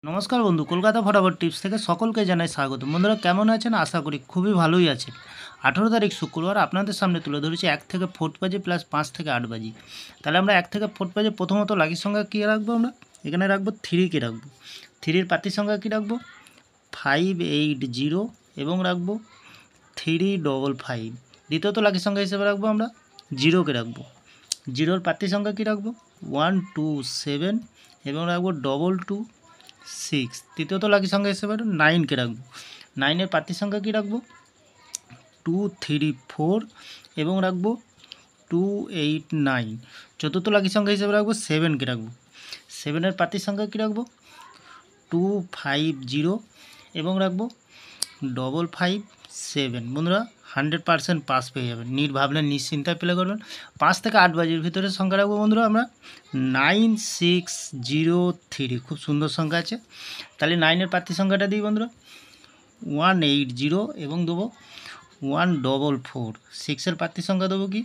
নমস্কার বন্ধু, কলকাতা ফটাফট টিপস থেকে সকলকে জানাই স্বাগত। বন্ধুরা কেমন আছেন? আশা করি খুবই ভালোই আছেন। 18 তারিখ শুক্রবার আপনাদের সামনে তুলে ধরেছি 1 থেকে 4 বাজে প্লাস 5 থেকে 8 বাজি। তাহলে আমরা 1 থেকে 4 বাজে প্রথমত লাকির সংখ্যা কী রাখবো? আমরা এখানে রাখবো 3কে রাখবো। 3-র পাতির সংখ্যা কী রাখবো? 580 এবং রাখবো 355। দ্বিতীয়ত লাকির সংখ্যা হিসেবে রাখবো আমরা 0কে রাখবো। 0-র পাতির সংখ্যা কী রাখবো? 127 এবং রাখবো 226। তৃতীয়ত লাকি সংখ্যা হিসেবে 9কে রাখবো। 9-এর পাতির সংখ্যা কী রাখবো? 234 এবং রাখবো 289। চতুর্থ লাকি সংখ্যা হিসেবে রাখবো 7কে রাখবো। 7-এর পাতির সংখ্যা কী রাখবো? 250 এবং রাখবো 557। বন্ধুরা 100% পাস পেয়ে যাবেন, ভাবলেন নিশ্চিন্তায় প্লে করবেন। 5 থেকে 8 বাজির ভিতরে সংখ্যা রাখবো বন্ধুরা আমরা 9603। খুব সুন্দর সংখ্যা আছে। তাহলে 9-এর পাতির সংখ্যাটা দিই বন্ধুরা 180 এবং দেবো 144। 6-এর পাতির সংখ্যা দেবো কি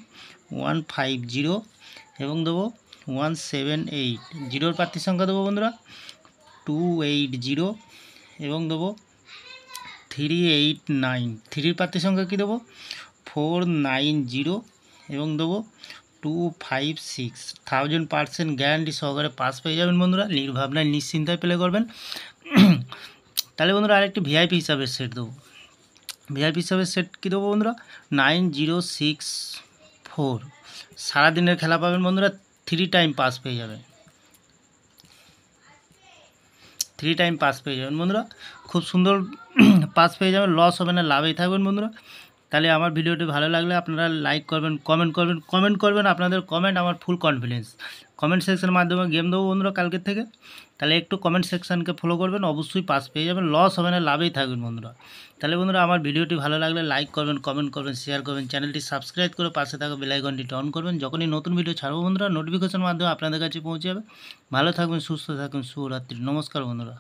150 এবং দেবো 178। 0-র পাতির সংখ্যা দেবো বন্ধুরা 280 এবং দেবো 389। 3-র পাতির সংখ্যা কী দেবো 490 এবং দেবো 256। 1000% গ্যারান্টি সহকারে পাস পেয়ে যাবেন বন্ধুরা, নির্ভাবনায় নিশ্চিন্তায় প্লে করবেন। তাহলে বন্ধুরা আরেকটি ভিআইপি হিসাবে সেট দেবো। ভিআইপি হিসাবে সেট কী দেবো বন্ধুরা 9064। সারাদিনের খেলা পাবেন বন্ধুরা, 3 টাইম পাস পেয়ে যাবেন। 3 টাইম পাস পেয়ে যাবেন বন্ধুরা, খুব সুন্দর পাস পেয়ে যাবেন, লস হবে না, লাভেই থাকবেন বন্ধুরা। তাহলে আমার ভিডিওটি ভালো লাগলে আপনারা লাইক করবেন, কমেন্ট করবেন। আপনাদের কমেন্ট আমার ফুল কনফিডেন্স। কমেন্ট সেকশনের মাধ্যমে গেম দেবো বন্ধুরা কালকের থেকে। তাহলে একটু কমেন্ট সেকশনকে ফলো করবেন, অবশ্যই পাস পেয়ে যাবেন, লস হবে না, লাভেই থাকবেন বন্ধুরা। তাহলে বন্ধুরা আমার ভিডিওটি ভালো লাগলে লাইক করবেন, কমেন্ট করবেন, শেয়ার করবেন, চ্যানেলটি সাবস্ক্রাইব করে পাশে থাকা বেল আইকনটি অন করবেন। যখনই নতুন ভিডিও ছাড়বো বন্ধুরা নোটিফিকেশনের মাধ্যমে আপনাদের কাছে পৌঁছে যাবে। ভালো থাকবেন, সুস্থ থাকবেন, শুভরাত্রি। নমস্কার বন্ধুরা।